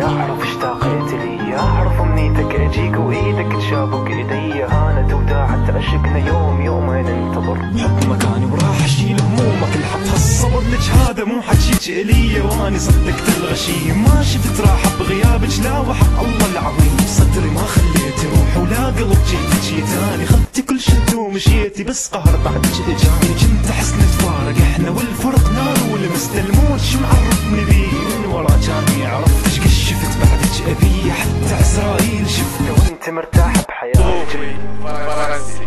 اعرف اشتاقت لي، اعرف امنيتك اجيك وايدك تشابك ايدي، هانت وداعت عشقنا يوم ننتظر حط مكاني وراح اشيل همومك الحق هالصبر لك هذا مو حجيك الي، واني صدقت الغشي ما شفت راحة بغيابك لا وحق الله العظيم، صدري ما خليتي روح ولا قلب جيتاني، خذتي كل شد ومشيتي بس قهر بعدك اجاني، كنت احس نتفارق احنا والفرق نار ولمست الموت شو معرفني بيه من ورا جاني، عرفت ايش شفت بعدك ابي حتى عزرائيل شفته وانت مرتاح بحياتك. فرنسي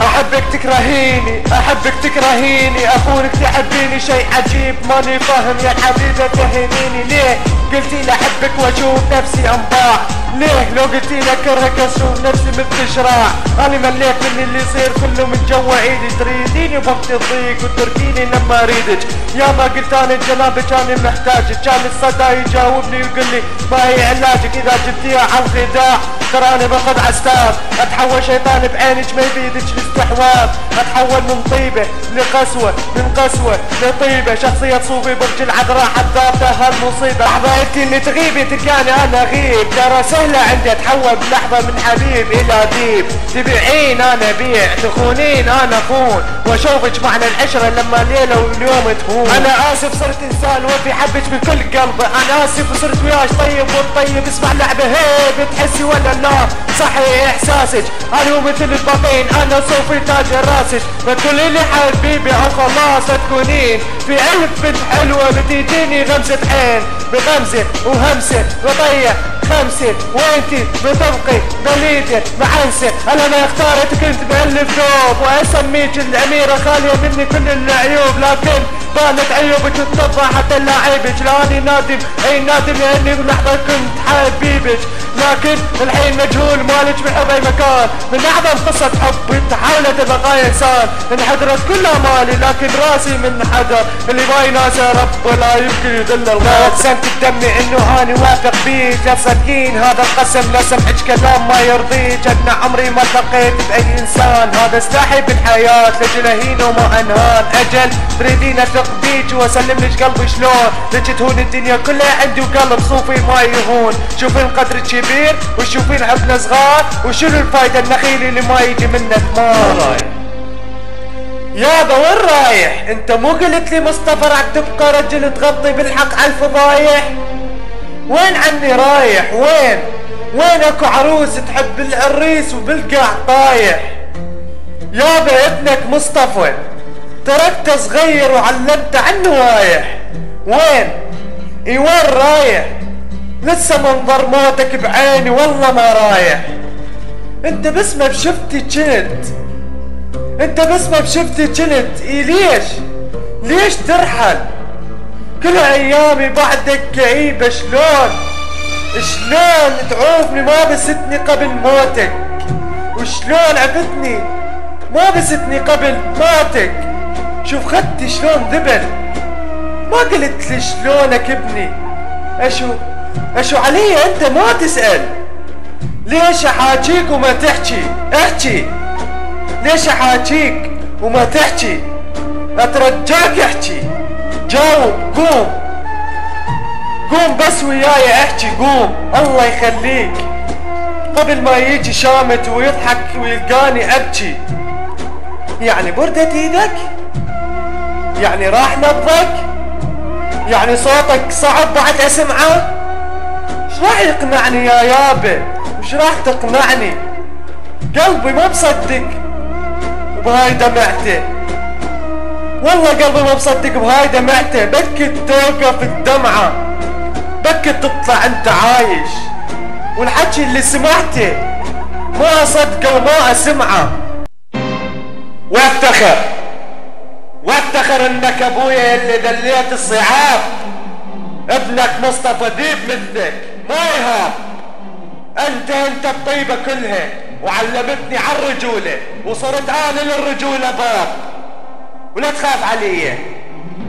احبك تكرهيني، احبك تكرهيني، اخونك تحبيني شيء عجيب ماني فاهم يا حبيبه تهينيني، ليه قلتي لي احبك واشوف نفسي انباع، ليه لو قلتي لي اكرهك اشوف نفسي مثل شراع، انا مليت من اللي يصير كله من جوا ايدي، تريديني بوقت الضيق وتركيني لما اريدك، يا ما قلت انا جنابك انا محتاجك، كان الصدى يجاوبني ويقول لي ما هي علاجك، اذا جبتيها على الخداع ترى انا باخذ عستار، اتحول شيطان بعينك ما يفيدك الاستحواذ، اتحول من طيبه لقسوه، من قسوه لطيبه، شخصيه صوفي برج العذراء حذابته هالمصيبه، لحظه انت اللي تغيبي تلقاني انا غيب، ترى سهله عندي اتحول بلحظه من حبيب الى ديب، تبيعين انا بيع، تخونين انا خون، واشوفك معنى العشره لما ليله واليوم تهون، انا اسف صرت انسان وفي حبك بكل قلبي، انا اسف وصرت وياش طيب والطيب اسمع لعبه هي بتحسي ولا لا صحي احساسك، انا مو مثل الباقين انا صوفي تاج راسك، ما تقولي لي حبيبي او خلاص تكونين في الف بنت حلوه بتجيني غمزه عين بغمزه وهمسه وطيه خمسه، وانتي بتبقي بليده معنسه، انا ما اختارت كنت بألف ثوب واسميك الاميره خاليه مني كل العيوب، لكن بانت عيوبك وتطبع حتى لاعيبك، لاني نادم اي نادم لاني بلحظه كنت حبيبك، لكن الحين مجهول مالك بحب اي مكان، من اعظم قصه حب تحولت البقايا انسان، انحدرت كل امالي لكن راسي من حدر، اللي ما يناسى رب ولا يمكن يذل الله، اقسمت بدمي انه اني واثق بيك لا تصدقين هذا القسم، لا سمعك كلام ما يرضيك، انا عمري ما التقيت باي انسان، هذا سلاحي بالحياه لجلهين وما انهان، اجل تريدين اثق بيك واسلم لك قلبي شلون، لك تهون الدنيا كلها عندي وقلب صوفي ما يهون، شوفين قدرك كبير وشوفين حبنا صغار، وشنو الفايدة النخيل اللي ما يجي منه ثمار، يابا وين رايح؟ انت مو قلت لي مصطفى راح تبقى رجل تغطي بالحق على الفضايح؟ وين عني رايح؟ وين اكو عروس تحب العريس وبالقاع طايح؟ يابا ابنك مصطفى تركته صغير وعلمته عنه وايح، وين رايح؟ لسه منظر موتك بعيني والله ما رايح، انت باسمه بشفتي جنت، انت باسمه بشفتي جنت، ليش ترحل؟ كل ايامي بعدك كئيبة، شلون تعوفني ما بستني قبل موتك، وشلون عفتني ما بستني قبل موتك، شوف خدتي شلون ذبل، ما قلت لي شلونك ابني، اشو علي انت ما تسأل، ليش احاجيك وما تحكي؟ احكي ليش احاجيك وما تحكي؟ اترجاك احكي، جاوب، قوم بس وياي احكي، قوم الله يخليك، قبل ما يجي شامت ويضحك ويلقاني ابكي، يعني بردت ايدك؟ يعني راح نبضك؟ يعني صوتك صعب بعد اسمعه؟ ايش راح يقنعني يا يابا؟ وش راح تقنعني؟ قلبي ما مصدق بهاي دمعته، والله قلبي ما مصدق بهاي دمعته، بكت توقف الدمعة، بكت تطلع انت عايش، والحكي اللي سمعته ما اصدقه وما اسمعه، وافتخر انك ابويا اللي دليت الصعاب، ابنك مصطفى ديب مثلك ما يهاب، انت الطيبة كلها وعلمتني على الرجولة، وصرت انا للرجولة باب، ولا تخاف علي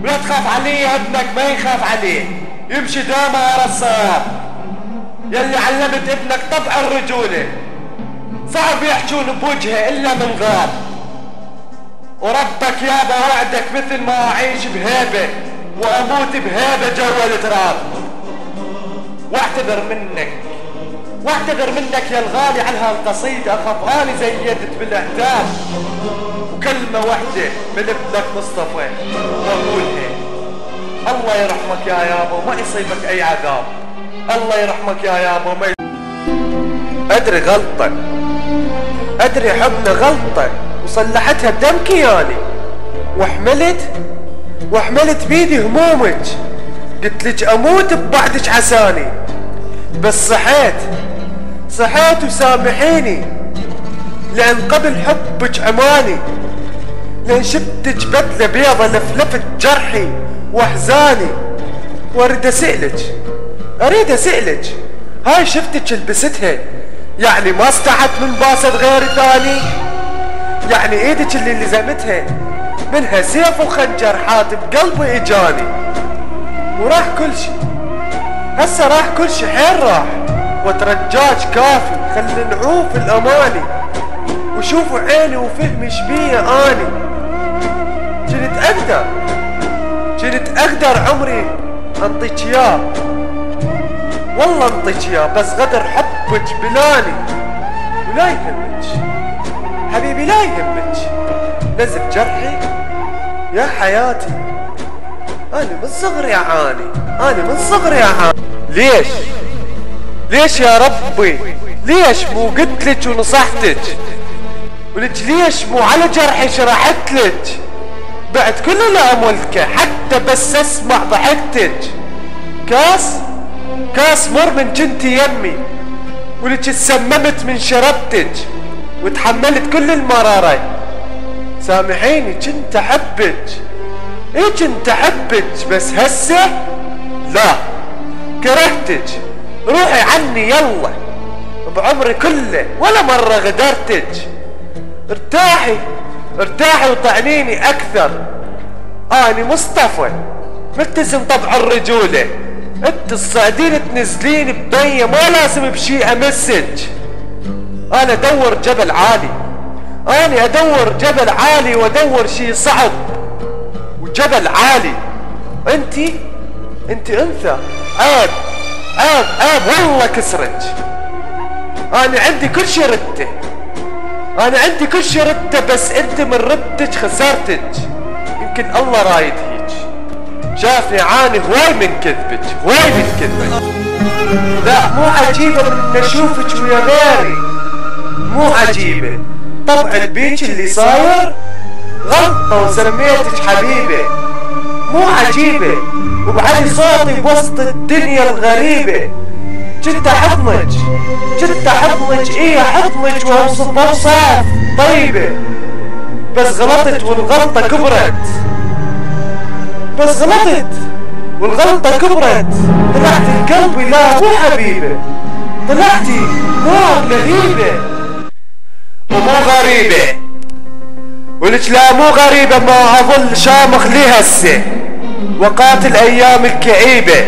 ولا تخاف عليه ابنك ما يخاف عليه، يمشي داما ورا الصواب. يلي علمت ابنك طبع الرجولة صعب يحجون بوجهه الا من غاب. وربك يابا وعدك مثل ما اعيش بهيبة واموت بهيبة جوا التراب. واعتذر منك يا الغالي على هالقصيدة، اخاف اني زيدت بالاعتاب. وكلمة واحدة من ابنك مصطفى واقولها: الله يرحمك يا يابا وما يصيبك اي عذاب. الله يرحمك يا يابا وما ادري غلطة، ادري حبنا غلطة وصلحتها بدم كياني، وحملت بيدي همومك، قلت لك اموت ببعدك عساني. بس صحيت وسامحيني، لان قبل حبك عماني، لان شفتك بدلة بيضة لفلفت جرحي واحزاني. واريد اسألك هاي شفتك لبستها يعني ما استحت من باسد غير ثاني؟ يعني ايدك اللي لزمتها منها سيف وخنجر حات بقلبي اجاني. وراح كل شي، هسه راح كل شي حيل راح، وترجاج كافي خلي نعوف الاماني. وشوفوا عيني وفهمي شبيه اني، كنت اقدر عمري انطيك اياه، والله انطيك اياه، بس غدر حبك بلاني. ولا يهمك حبيبي لا يهمك، نزف جرحي يا حياتي، انا من صغري اعاني. ليش يا ربي؟ ليش مو قلتلك ونصحتك؟ ولك ليش مو على جرحي شرحتلك؟ بعد كل الامولكه حتى بس اسمع ضحكتك. كاس مر من جنتي يمي، ولك تسممت من شربتك وتحملت كل المرارة. سامحيني كنت احبك، بس هسه لا، كرهتك. روحي عني يلا، بعمري كله ولا مرة غدرتك. ارتاحي وطعنيني اكثر. اني مصطفى ملتزم طبع الرجولة، انت الصاعدين تنزلين ببية ما لازم بشي امسج. انا ادور جبل عالي وادور شي صعب وجبل عالي. انت انثى، عيب والله كسرك. انا عندي كل شي رته، بس انت من ردك خسرتك. يمكن الله رايد هيك، شافني عاني هواي من كذبك. لا مو عجيبة من اشوفك ويا غيري، مو عجيبة. طبعا بيك اللي صاير غلطة وسميتك حبيبة، مو عجيبة. وبعلي صوتي بوسط الدنيا الغريبة. جد احضنك احضنك واوصاف طيبة، بس غلطت والغلطة كبرت. طلعتي قلبي لا مو حبيبة، طلعتي نار لهيبة ومو غريبة. ولك لا مو غريبة، ما اظل شامخ لي هسه وقاتل ايام الكئيبة.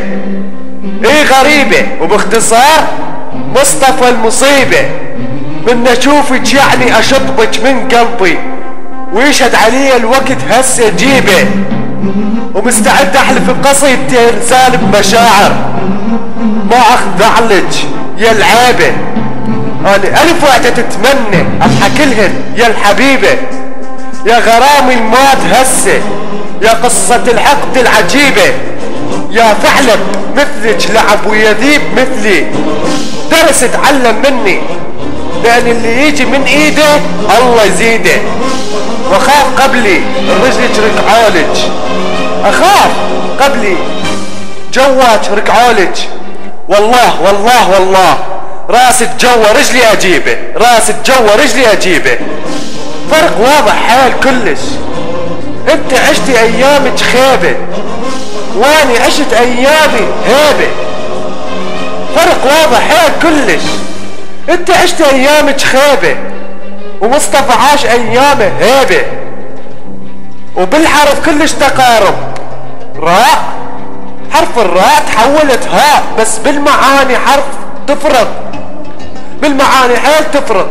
اي غريبة، وباختصار مصطفى المصيبة. من اشوفك يعني اشطبك من قلبي، ويشهد علي الوقت هسه جيبه. ومستعد احلف بقصيدتي رسالة بمشاعر، ما اخضع لك يا العيبة. انا الف وحدة تتمنى اضحك لهن يا الحبيبة، يا غرامي المات هسه، يا قصة الحقد العجيبة، يا ثعلب مثلك لعب ويذيب مثلي، درس اتعلم مني، لان اللي يجي من ايده الله يزيده. واخاف قبلي رجلك ركعولك، اخاف قبلي جواك ركعولك. والله راسك جوا رجلي اجيبه، فرق واضح حال كلش. انت عشتي ايامك خيبة، واني عشت ايامي هيبة، فرق واضح حال كلش. انت عشت ايامك خيبة، ومصطفى عاش ايامه هيبة، وبالحرف كلش تقارب. راء، حرف الراء تحولت هاء، بس بالمعاني حرف تفرق، بالمعاني حيل تفرق.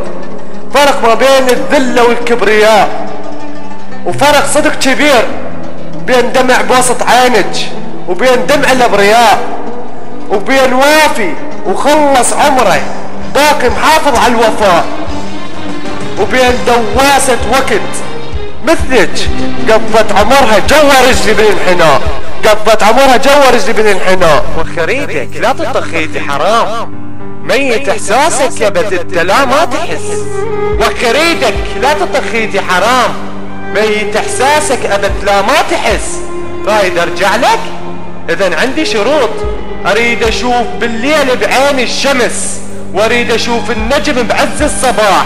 فرق ما بين الذلة والكبرياء، وفرق صدق كبير بين دمع بوسط عينك وبين دمع الابرياء، وبين وافي وخلص عمره باقي محافظ على الوفاء، وبين دواسة وقت مثلك قضت عمرها جوا رجلي بالانحناء، قضت عمرها جوا رجلي بالانحناء. وخريدك لا تطخيتي حرام، ميت احساسك يا بت لا ما تحس. وخريدك لا تطخيتي حرام، ميت احساسك ابد لا ما تحس. رايد ارجع لك؟ اذن عندي شروط. اريد اشوف بالليل بعيني الشمس، واريد اشوف النجم بعز الصباح،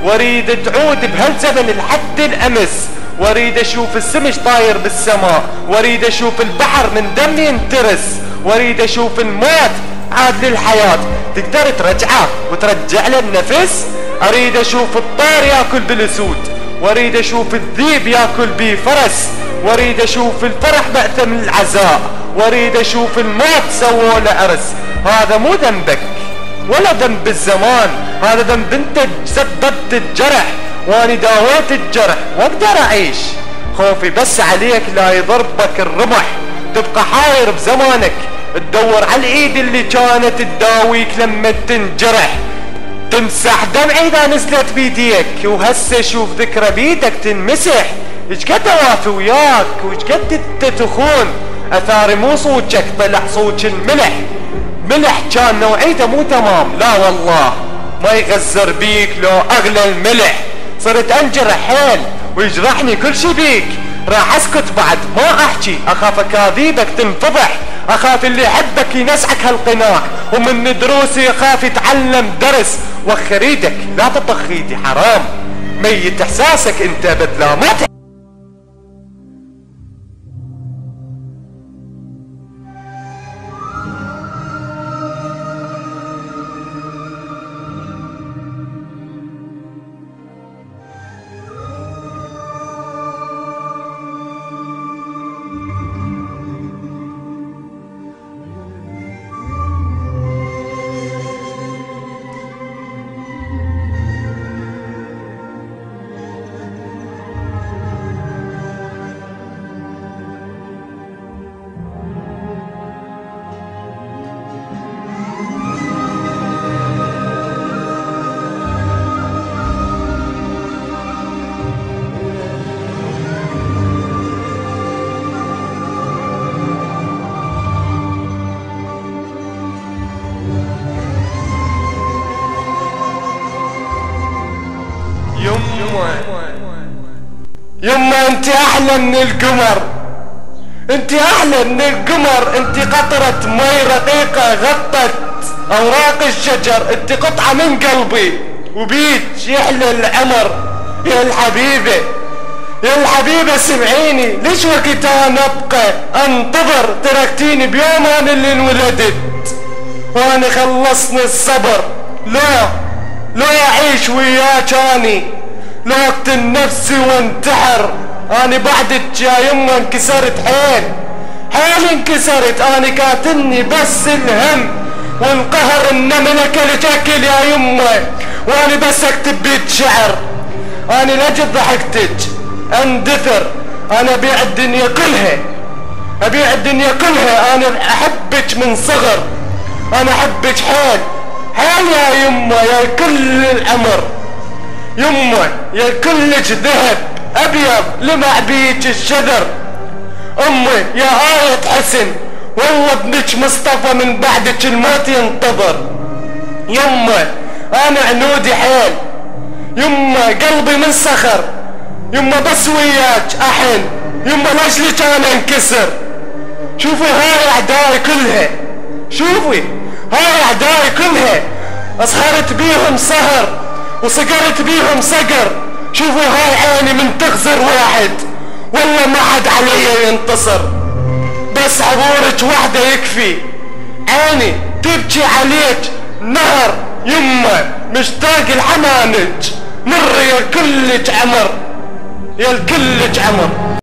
واريد تعود بهالزمن لحد الامس، واريد اشوف السمش طاير بالسماء، واريد اشوف البحر من دمي ينترس، واريد اشوف الموت عاد للحياة تقدر ترجعه وترجع له النفس. اريد اشوف الطير ياكل بالاسود، واريد اشوف الذيب ياكل بيه فرس، واريد اشوف الفرح بعث من العزاء، واريد اشوف الموت سووا له عرس. هذا مو ذنبك ولا ذنب الزمان، هذا ذنب انت سببت الجرح، واني داويت الجرح واقدر اعيش. خوفي بس عليك لا يضربك الرمح، تبقى حاير بزمانك تدور على الايد اللي كانت تداويك لما تنجرح، تمسح دمعي اذا نزلت بيديك، وهسه شوف ذكرى بيدك تنمسح. ايش قد اوافي وياك وايش قد انت تخون، اثاري مو صوتك طلع صوت الملح، ملح كان نوعيته مو تمام، لا والله ما يغزر بيك لو اغلى الملح. صرت انجرح حيل ويجرحني كل شي بيك، راح اسكت بعد ما احكي، اخاف اكاذيبك تنفضح، اخاف اللي يحبك ينسعك هالقناع، ومن دروسي يخاف يتعلم درس. وخريدك لا تطخيتي حرام، ميت احساسك انت بدلا ما يما انت احلى من القمر، انت احلى من القمر، انت قطرة مي رقيقة غطت اوراق الشجر، انت قطعة من قلبي وبيك يحلى العمر. يا الحبيبة يا الحبيبة سمعيني، ليش وقت انا ابقى انتظر، تركتيني بيوم انا اللي انولدت وانا خلصني الصبر. لا اعيش وياك اني، لا اقتل نفسي وانتحر، اني بعدك يا يما انكسرت حيل انكسرت، اني كاتني بس الهم والقهر، انما اكلت اكل يا يما، واني بس اكتب بيت شعر. اني لجد ضحكتك اندثر، انا ابيع الدنيا كلها، ابيع الدنيا كلها، انا احبك من صغر، انا احبك حيل يا يما يا كل العمر، يما يا كلك ذهب ابيض لمع بيك الشذر. امي يا آية حسن، والله ابنك مصطفى من بعدك الموت ينتظر. يما انا عنودي حيل، يما قلبي من صخر، يما بس وياك احن، يما لاجلك انا انكسر. شوفي هاي اعدائي كلها، شوفي هاي اعدائي كلها، اسهرت بيهم سهر وسقرت بيهم سقر. شوفوا هاي عيني من تغزر واحد، والله ما حد علي ينتصر، بس عبورك وحده يكفي، عيني تبكي عليك نهر. يما مشتاق لحنانك، مر يا كلك عمر، يا كلك عمر.